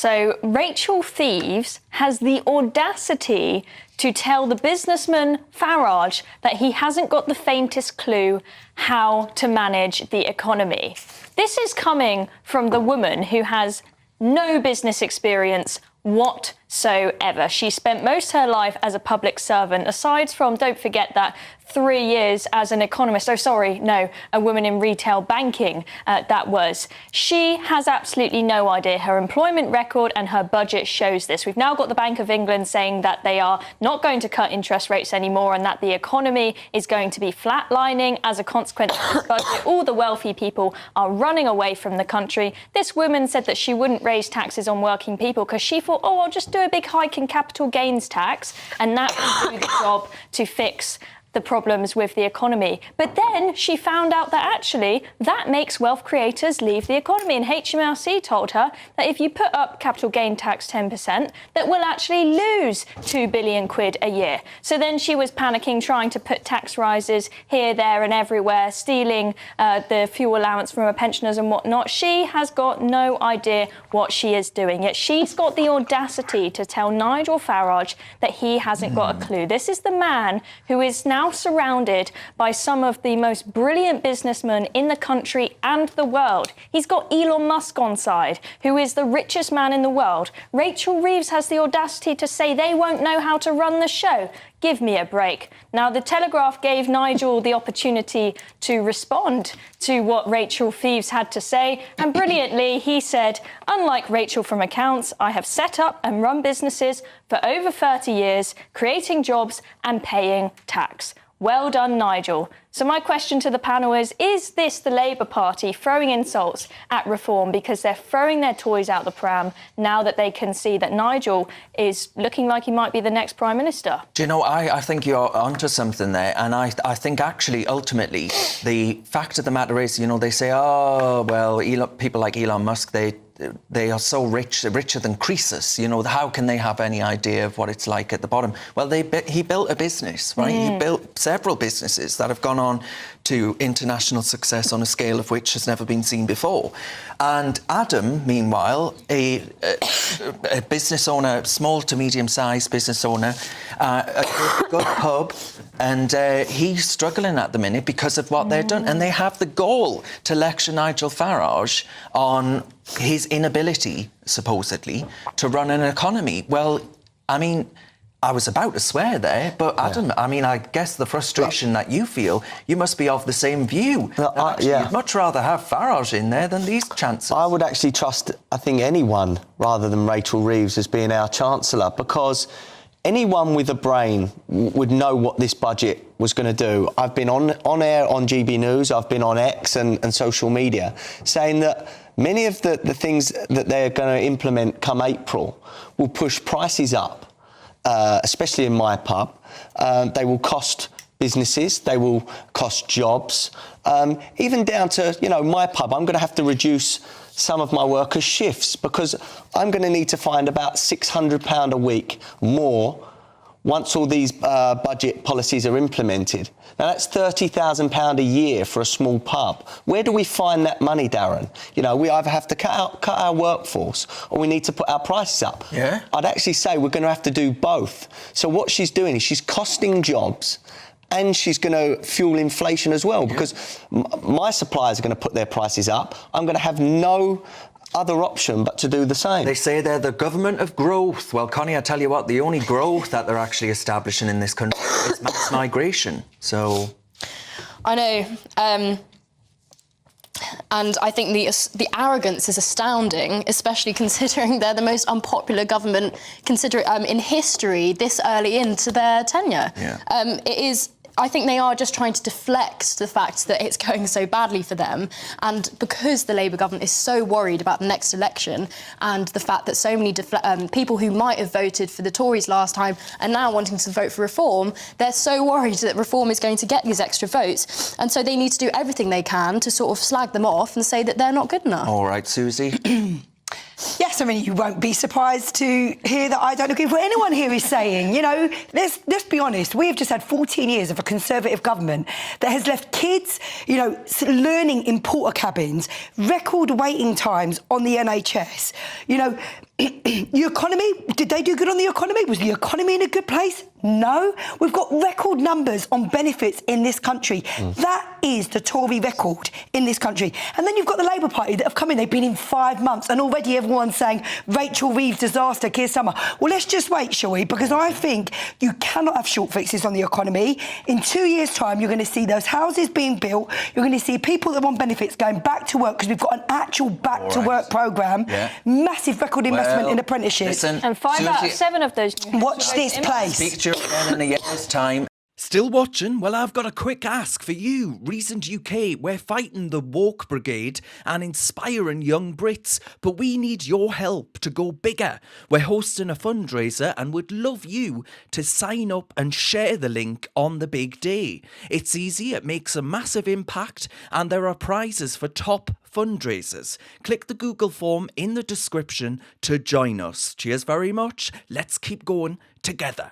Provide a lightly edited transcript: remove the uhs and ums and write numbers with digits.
So Rachel Thieves has the audacity to tell the businessman Farage that he hasn't got the faintest clue how to manage the economy. This is coming from the woman who has no business experience whatsoever. She spent most of her life as a public servant, aside from, don't forget that, 3 years as an economist. Oh, sorry, no, a woman in retail banking, that was. She has absolutely no idea. Her employment record and her budget shows this. We've now got the Bank of England saying that they are not going to cut interest rates anymore and that the economy is going to be flatlining as a consequence of this budget. All the wealthy people are running away from the country. This woman said that she wouldn't raise taxes on working people because she thought, oh, I'll just do a big hike in capital gains tax and that will do the job to fix the problems with the economy. But then she found out that actually that makes wealth creators leave the economy. And HMRC told her that if you put up capital gain tax 10%, that we'll actually lose 2 billion quid a year. So then she was panicking, trying to put tax rises here, there and everywhere, stealing the fuel allowance from her pensioners and whatnot. She has got no idea what she is doing. Yet she's got the audacity to tell Nigel Farage that he hasn't got a clue. This is the man who is now surrounded by some of the most brilliant businessmen in the country and the world. He's got Elon Musk on side, who is the richest man in the world. Rachel Reeves has the audacity to say they won't know how to run the show. Give me a break. Now, The Telegraph gave Nigel the opportunity to respond to what Rachel Thieves had to say, and brilliantly he said, unlike Rachel from accounts, I have set up and run businesses for over 30 years, creating jobs and paying tax. Well done, Nigel. So my question to the panel is this the Labour Party throwing insults at reform because they're throwing their toys out the pram now that they can see that Nigel is looking like he might be the next Prime Minister? Do you know, I think you're onto something there. And I think actually, ultimately, the fact of the matter is, you know, they say, oh, well, people like Elon Musk, they are so rich, richer than Croesus. You know, how can they have any idea of what it's like at the bottom? Well, he built a business, right? He built several businesses that have gone on to international success on a scale of which has never been seen before. And Adam, meanwhile, a business owner, small to medium-sized business owner, a good pub, and he's struggling at the minute because of what they've done. And they have the goal to lecture Nigel Farage on his inability, supposedly, to run an economy. Well, I mean, I was about to swear there, but Adam, I mean, I guess the frustration that you feel, you must be of the same view. You'd much rather have Farage in there than these chancellors. I would actually trust, I think, anyone rather than Rachel Reeves as being our Chancellor, because anyone with a brain would know what this budget was going to do. I've been on air on GB News, I've been on X and social media, saying that many of the things that they're going to implement come April will push prices up. Especially in my pub, they will cost businesses, they will cost jobs, even down to, you know, my pub, I'm going to have to reduce some of my workers' shifts because I'm going to need to find about £600 a week more once all these budget policies are implemented. Now, that's £30,000 a year for a small pub. Where do we find that money, Darren? You know, we either have to cut our workforce or we need to put our prices up. Yeah. I'd actually say we're going to have to do both. So what she's doing is she's costing jobs and she's going to fuel inflation as well because my suppliers are going to put their prices up. I'm going to have no other option but to do the same. They say they're the government of growth. Well, Connie, I tell you what, the only growth that they're actually establishing in this country is mass migration. So I know. And I think the arrogance is astounding, especially considering they're the most unpopular government in history this early into their tenure. Yeah. It is. I think they are just trying to deflect the fact that it's going so badly for them. And because the Labour government is so worried about the next election and the fact that so many people who might have voted for the Tories last time are now wanting to vote for reform, they're so worried that reform is going to get these extra votes. And so they need to do everything they can to sort of slag them off and say that they're not good enough. All right, Susie. Yes, I mean, you won't be surprised to hear that I don't agree with what anyone here is saying. You know, let's be honest. We have just had 14 years of a Conservative government that has left kids, you know, learning in porter cabins, record waiting times on the NHS. You know, the economy, did they do good on the economy? Was the economy in a good place? No. We've got record numbers on benefits in this country. That is the Tory record in this country. And then you've got the Labour Party that have come in, they've been in 5 months, and already everyone's saying, Rachel Reeves disaster, Keir Starmer. Well, let's just wait, shall we? Because I think you cannot have short fixes on the economy. In 2 years' time, you're going to see those houses being built, you're going to see people that want benefits going back to work, because we've got an actual back-to-work programme, massive record investment in apprenticeships. Listen, And 5 out of 7 of those... Watch this place. Speak to you again in a year's time. Still watching? Well, I've got a quick ask for you. Recent UK, we're fighting the woke brigade and inspiring young Brits, but we need your help to go bigger. We're hosting a fundraiser and would love you to sign up and share the link on the big day. It's easy, it makes a massive impact, and there are prizes for top fundraisers. Click the Google form in the description to join us. Cheers very much. Let's keep going together.